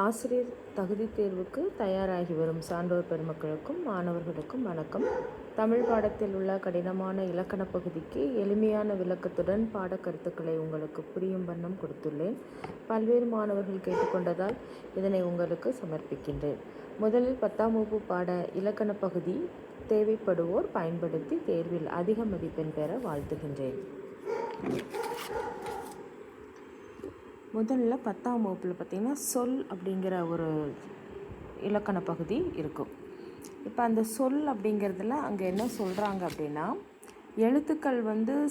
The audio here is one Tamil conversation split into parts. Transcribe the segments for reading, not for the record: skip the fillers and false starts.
ஆசிரியர் தகுதி தேர்வுக்கு தயாராகி வரும் சான்றோர் பெருமக்களுக்கும் மாணவர்களுக்கும் வணக்கம். தமிழ் பாடத்தில் உள்ள கடினமான இலக்கண பகுதிக்கு எளிமையான விளக்கத்துடன் பாடக்கருத்துக்களை உங்களுக்கு புரியும் வண்ணம் கொடுத்துள்ளேன். பல்வேறு மாணவர்கள் கேட்டுக்கொண்டதால் இதனை உங்களுக்கு சமர்ப்பிக்கின்றேன். முதலில் 10ஆம் வகுப்பு பாட இலக்கண பகுதி தேவைப்படுவோர் பயன்படுத்தி தேர்வில் அதிக மதிப்பெண் பெற வாழ்த்துகின்றேன். முதல்ல 10ஆம் வகுப்பில் பார்த்திங்கன்னா சொல் அப்படிங்கிற ஒரு இலக்கண பகுதி இருக்கும். இப்போ அந்த சொல் அப்படிங்கிறதுல அங்கே என்ன சொல்கிறாங்க அப்படின்னா, எழுத்துக்கள்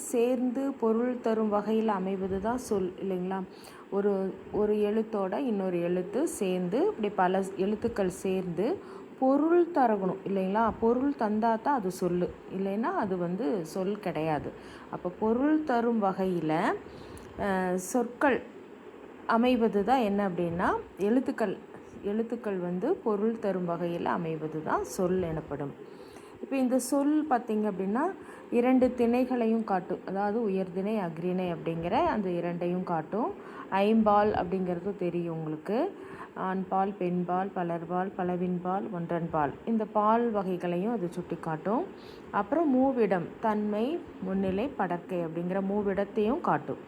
சேர்ந்து பொருள் தரும் வகையில் அமைவது தான் சொல் இல்லைங்களா. ஒரு எழுத்தோட இன்னொரு எழுத்து சேர்ந்து இப்படி பல எழுத்துக்கள் சேர்ந்து பொருள் தரணும் இல்லைங்களா. பொருள் தந்தால் தான் அது சொல், இல்லைன்னா அது சொல் கிடையாது. அப்போ பொருள் தரும் வகையில் சொற்கள் அமைவது தான் என்ன அப்படின்னா எழுத்துக்கள் பொருள் தரும் வகையில் அமைவது தான் சொல் எனப்படும். இப்போ இந்த சொல் பார்த்திங்க அப்படின்னா 2 திணைகளையும் காட்டும். அதாவது உயர்திணை அக்ரிணை அப்படிங்கிற அந்த 2ஐயும் காட்டும். ஐம்பால் அப்படிங்கிறது தெரியும் உங்களுக்கு. ஆண்பால், பெண்பால், பலர்பால், பலவின்பால், ஒன்றன்பால், இந்த பால் வகைகளையும் அது சுட்டி காட்டும். அப்புறம் மூவிடம், தன்மை, முன்னிலை, படர்க்கை அப்படிங்கிற மூவிடத்தையும் காட்டும்.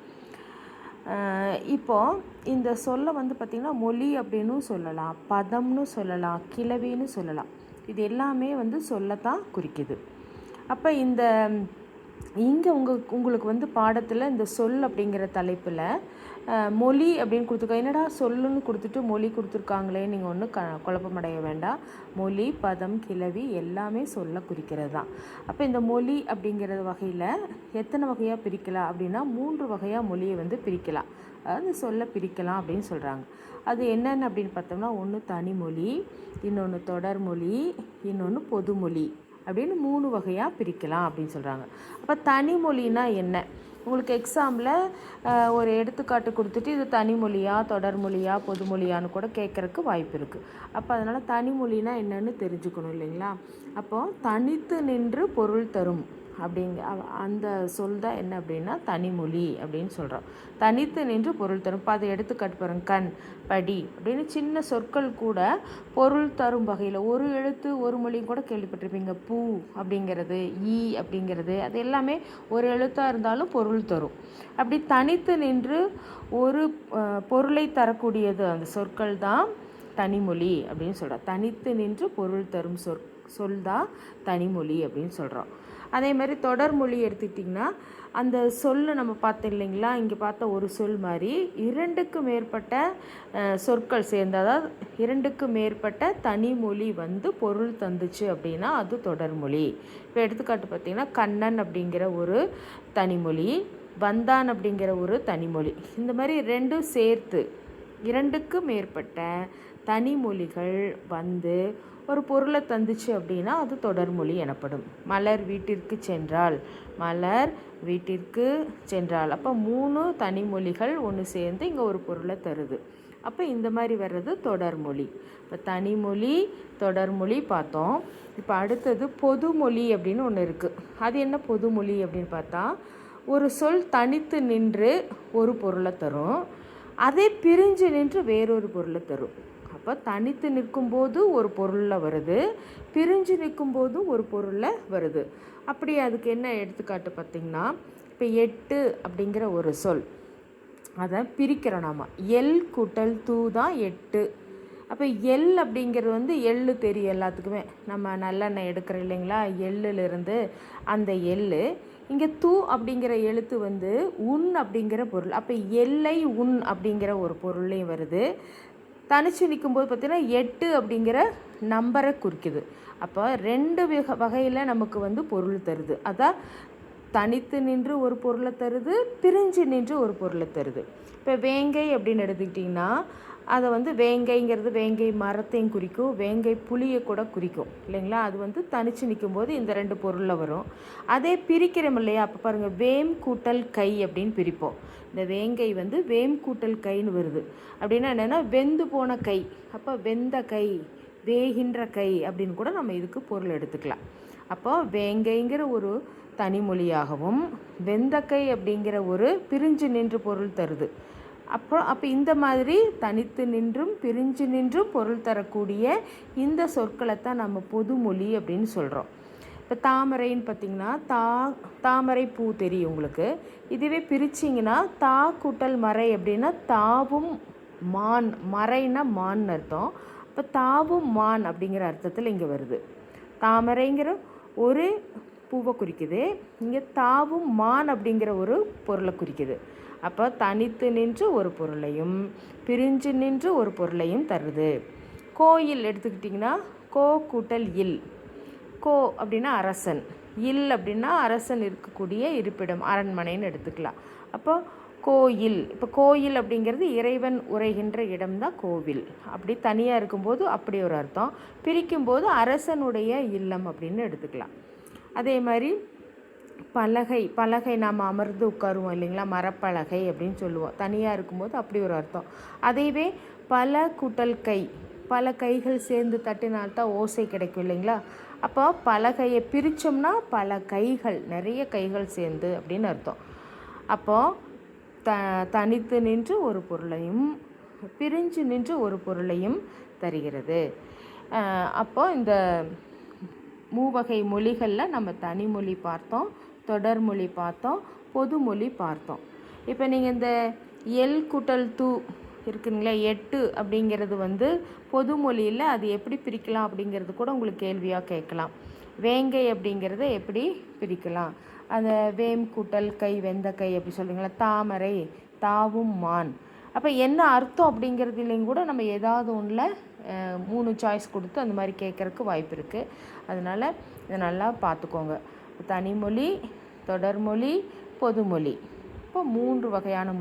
இப்போது இந்த சொல்லை பார்த்திங்கன்னா மொழி அப்படின்னு சொல்லலாம், பதம்னு சொல்லலாம், கிளவின்னு சொல்லலாம். இது எல்லாமே சொல்லத்தான் குறிக்குது. அப்போ இங்கே உங்களுக்கு பாடத்தில் இந்த சொல் அப்படிங்கிற தலைப்பில் மொழி அப்படின்னு கொடுத்துருக்காங்க. என்னடா சொல்லுன்னு கொடுத்துட்டு மொழி கொடுத்துருக்காங்களே, நீங்கள் ஒன்றும் குழப்பமடைய வேண்டாம். மொழி, பதம், கிளவி எல்லாமே சொல்ல குறிக்கிறது தான். அப்போ இந்த மொழி அப்படிங்கிற வகையில் எத்தனை வகையாக பிரிக்கலாம் அப்படின்னா 3 வகையாக மொழியை பிரிக்கலாம். அதாவது சொல்ல பிரிக்கலாம் அப்படின்னு சொல்கிறாங்க. அது என்னென்ன அப்படின்னு பார்த்தோம்னா, ஒன்று தனிமொழி, இன்னொன்று தொடர்மொழி, இன்னொன்று பொதுமொழி அப்படின்னு 3 வகையாக பிரிக்கலாம் அப்படின்னு சொல்கிறாங்க. அப்போ தனிமொழினா என்ன, உங்களுக்கு எக்ஸாமில் ஒரு எடுத்துக்காட்டு கொடுத்துட்டு இது தனிமொழியா, தொடர்மொழியா, பொதுமொழியான்னு கூட கேட்குறக்கு வாய்ப்பு இருக்குது. அப்போ அதனால் தனிமொழினா என்னன்னு தெரிஞ்சுக்கணும் இல்லைங்களா. அப்போது தனித்து நின்று பொருள் தரும் அந்த சொல் தான் என்ன அப்படின்னா தனிமொழி அப்படின்னு சொல்கிறோம். தனித்து நின்று பொருள் தரும். இப்போ அதை எடுத்துக்காட்டு பாருங்க, கண், படி அப்படின்னு சின்ன சொற்கள் கூட பொருள் தரும் வகையில் ஒரு எழுத்து ஒரு மொழியும் கூட கேள்விப்பட்டிருப்பீங்க. பூ அப்படிங்கிறது, ஈ அப்படிங்கிறது, அது எல்லாமே ஒரு எழுத்தாக இருந்தாலும் பொருள் தரும். அப்படி தனித்து நின்று ஒரு பொருளை தரக்கூடியது அந்த சொற்கள் தான் தனிமொழி அப்படின்னு சொல்கிறோம். தனித்து நின்று பொருள் தரும் சொல் தான் தனிமொழி அப்படின்னு சொல்கிறோம். அதே மாதிரி தொடர்மொழி எடுத்துக்கிட்டிங்கன்னா அந்த சொல்லை நம்ம பார்த்தோம் இல்லைங்களா. இங்கே பார்த்த ஒரு சொல் மாதிரி 2க்கு மேற்பட்ட சொற்கள் சேர்ந்து, அதாவது 2க்கு மேற்பட்ட தனிமொழி பொருள் தந்துச்சு அப்படின்னா அது தொடர்மொழி. இப்போ எடுத்துக்காட்டு பார்த்திங்கன்னா, கண்ணன் அப்படிங்கிற ஒரு தனிமொழி, வந்தான் அப்படிங்கிற ஒரு தனிமொழி. இந்த மாதிரி 2 சேர்த்து 2க்கு மேற்பட்ட தனிமொழிகள் ஒரு பொருளை தந்துச்சு அப்படின்னா அது தொடர்மொழி எனப்படும். மலர் வீட்டிற்கு சென்றால், மலர் வீட்டிற்கு சென்றால், அப்போ 3 தனிமொழிகள் ஒன்று சேர்ந்து இங்கே ஒரு பொருளை தருது. அப்போ இந்த மாதிரி வர்றது தொடர்மொழி. இப்போ தனிமொழி, தொடர்மொழி பார்த்தோம். இப்போ அடுத்தது பொதுமொழி அப்படின்னு ஒன்று இருக்குது. அது என்ன பொதுமொழி அப்படின்னு பார்த்தா, ஒரு சொல் தனித்து நின்று ஒரு பொருளை தரும், அதே பிரிஞ்சு நின்று வேறொரு பொருளை தரும். அப்போ தனித்து நிற்கும்போது ஒரு பொருளில் வருது, பிரிஞ்சு நிற்கும்போது ஒரு பொருளில் வருது. அப்படி அதுக்கு என்ன எடுத்துக்காட்டு பார்த்திங்கன்னா, இப்போ 8 அப்படிங்கிற ஒரு சொல், அதை பிரிக்கிறோம் நாம். எல் கூட்டல் தூ தான் 8. அப்போ எல் அப்படிங்கிறது எள்ளு தெரியும் எல்லாத்துக்குமே. நம்ம நல்லெண்ணெய் எடுக்கிறோம் இல்லைங்களா, எள்ளிலிருந்து அந்த எள்ளு. இங்கே தூ அப்படிங்கிற எழுத்து உன் அப்படிங்கிற பொருள். அப்போ எல்லை உன் அப்படிங்கிற ஒரு பொருளையும் வருது. தனிச்சு நிற்கும்போது பார்த்திங்கன்னா 8 அப்படிங்கிற நம்பரை குறிக்குது. அப்போ 2 வகையில் நமக்கு பொருள் தருது. அதான் தனித்து நின்று ஒரு பொருளை தருது, பிரிஞ்சு நின்று ஒரு பொருளை தருது. இப்போ வேங்கை அப்படின்னு எடுத்துக்கிட்டிங்கன்னா, அதை வேங்கைங்கிறது வேங்கை மரத்தையும் குறிக்கும், வேங்கை புளியை கூட குறிக்கும் இல்லைங்களா. அது தனிச்சு நிற்கும்போது இந்த 2 பொருளில் வரும். அதே பிரிக்கிறோம் இல்லையா, அப்போ பாருங்கள், வேம் கூட்டல் கை அப்படின்னு பிரிப்போம். இந்த வேங்கை வேம் கூட்டல் கைன்னு வருது. அப்படின்னா என்னென்னா வெந்து போன கை. அப்போ வெந்த கை, வேகின்ற கை அப்படின்னு கூட நம்ம இதுக்கு பொருள் எடுத்துக்கலாம். அப்போ வேங்கைங்கிற ஒரு தனிமொழியாகவும் வெந்தக்கை அப்படிங்கிற ஒரு பிரிஞ்சு நின்று பொருள் தருது. அப்போ இந்த மாதிரி தனித்து நின்றும் பிரிஞ்சு நின்றும் பொருள் தரக்கூடிய இந்த சொற்களை தான் நம்ம பொதுமொழி அப்படின்னு சொல்கிறோம். இப்போ தாமரைன்னு பார்த்திங்கன்னா தாமரை பூ தெரியும் உங்களுக்கு. இதுவே பிரிச்சிங்கன்னா தா கூட்டல் மறை அப்படின்னா தாவும் மான், மறைன்னா மான்னு அர்த்தம். இப்போ தாவும் மான் அப்படிங்கிற அர்த்தத்தில் இங்கே வருது. தாமரைங்கிற ஒரு பூவை குறிக்குது, இங்கே தாவும் மான் அப்படிங்கிற ஒரு பொருளை குறிக்குது. அப்போ தனித்து நின்று ஒரு பொருளையும் பிரிஞ்சு நின்று ஒரு பொருளையும் தருது. கோயில் எடுத்துக்கிட்டிங்கன்னா கோ கூட்டல் இல். கோ அப்படின்னா அரசன், இல் அப்படின்னா அரசன் இருக்கக்கூடிய இருப்பிடம், அரண்மனைன்னு எடுத்துக்கலாம். அப்போ கோயில், இப்போ கோயில் அப்படிங்கிறது இறைவன் உரைகின்ற இடம்தான் கோவில். அப்படி தனியாக இருக்கும்போது அப்படி ஒரு அர்த்தம், பிரிக்கும்போது அரசனுடைய இல்லம் அப்படின்னு எடுத்துக்கலாம். அதே மாதிரி பலகை நாம் அமர்ந்து உட்காருவோம் இல்லைங்களா, மரப்பலகை அப்படின்னு சொல்லுவோம். தனியாக இருக்கும்போது அப்படி ஒரு அர்த்தம். அதைவே பல கூட்டல் கை, பல கைகள் சேர்ந்து தட்டினால்தான் ஓசை கிடைக்கும் இல்லைங்களா. அப்போ பலகையை பிரித்தோம்னா பல கைகள், நிறைய கைகள் சேர்ந்து அப்படின்னு அர்த்தம். அப்போது தனித்து நின்று ஒரு பொருளையும் பிரிஞ்சு நின்று ஒரு பொருளையும் தருகிறது. அப்போது இந்த மூவகை மொழிகளில் நம்ம தனிமொழி பார்த்தோம், தொடர்மொழி பார்த்தோம், பொதுமொழி பார்த்தோம். இப்போ நீங்கள் இந்த எல் கூட்டல் தூ இருக்குங்களா, 8 அப்படிங்கிறது பொதுமொழியில் அது எப்படி பிரிக்கலாம் அப்படிங்கிறது கூட உங்களுக்கு கேள்வியாக கேட்கலாம். வேங்கை அப்படிங்கிறத எப்படி பிரிக்கலாம், அந்த வேம் கூட்டல் கை வெந்தக்கை அப்படி சொல்கிறீங்களா, தாமரை தாவும் மான். அப்போ என்ன அர்த்தம் அப்படிங்கிறதுலையும் கூட நம்ம ஏதாவது ஒன்றில் 3 சாய்ஸ் கொடுத்து அந்த மாதிரி கேட்குறக்கு வாய்ப்பு இருக்குது. அதனால் இதை நல்லா பார்த்துக்கோங்க. தனிமொழி, தொடர்மொழி, பொதுமொழி. இப்போ 3 வகையான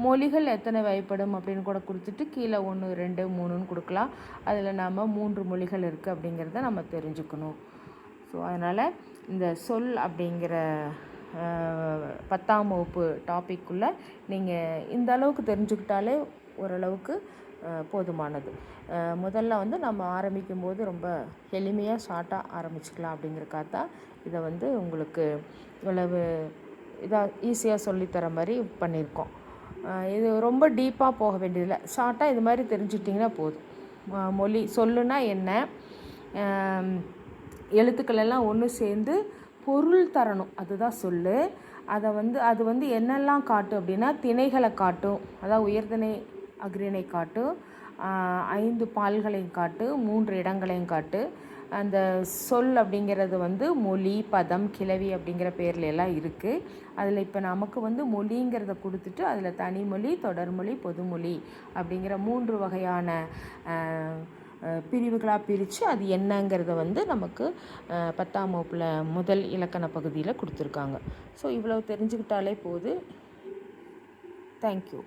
மொழிகள் எத்தனை வகைப்படும் அப்படின்னு கூட கொடுத்துட்டு கீழே 1 2 3ன்னு கொடுக்கலாம். அதில் நாம் 3 மொழிகள் இருக்குது அப்படிங்கிறத நம்ம தெரிஞ்சுக்கணும். ஸோ அதனால் இந்த சொல் அப்படிங்கிற 10ஆம் வகுப்பு டாப்பிக்குள்ளே நீங்கள் இந்த அளவுக்கு தெரிஞ்சுக்கிட்டாலே ஓரளவுக்கு போதுமானது. முதல்ல நம்ம ஆரம்பிக்கும் போது ரொம்ப எளிமையாக ஷார்ட்டாக ஆரம்பிச்சுக்கலாம் அப்படிங்கிறக்காக தான் இதை உங்களுக்கு இவ்வளவு இதாக ஈஸியாக சொல்லித்தர மாதிரி பண்ணியிருக்கோம். இது ரொம்ப டீப்பாக போக வேண்டியதில்லை, ஷார்ட்டாக இது மாதிரி தெரிஞ்சுட்டிங்கன்னா போதும். சொல்லுனா என்ன, எழுத்துக்கள் எல்லாம் ஒன்று சேர்ந்து பொருள் தரணும், அதுதான் சொல்லு. அது என்னெல்லாம் காட்டும் அப்படின்னா திணைகளை காட்டும், அதாவது உயர்திணை அக்ரிணை காட்டும், 5 பால்களையும் காட்டு, 3 இடங்களையும் காட்டு. அந்த சொல் அப்படிங்கிறது மொழி, பதம், கிளவி அப்படிங்கிற பேர்ல எல்லாம் இருக்குது. அதில் இப்போ நமக்கு மொழிங்கிறத கொடுத்துட்டு அதில் தனிமொழி, தொடர்மொழி, பொதுமொழி அப்படிங்கிற 3 வகையான பிரிவுகளாக பிரித்து அது என்னங்கிறத நமக்கு 10ஆம் வகுப்பில் முதல் இலக்கண பகுதியில் கொடுத்துருக்காங்க. ஸோ இவ்வளோ தெரிஞ்சுக்கிட்டாலே போதும். தேங்க்யூ.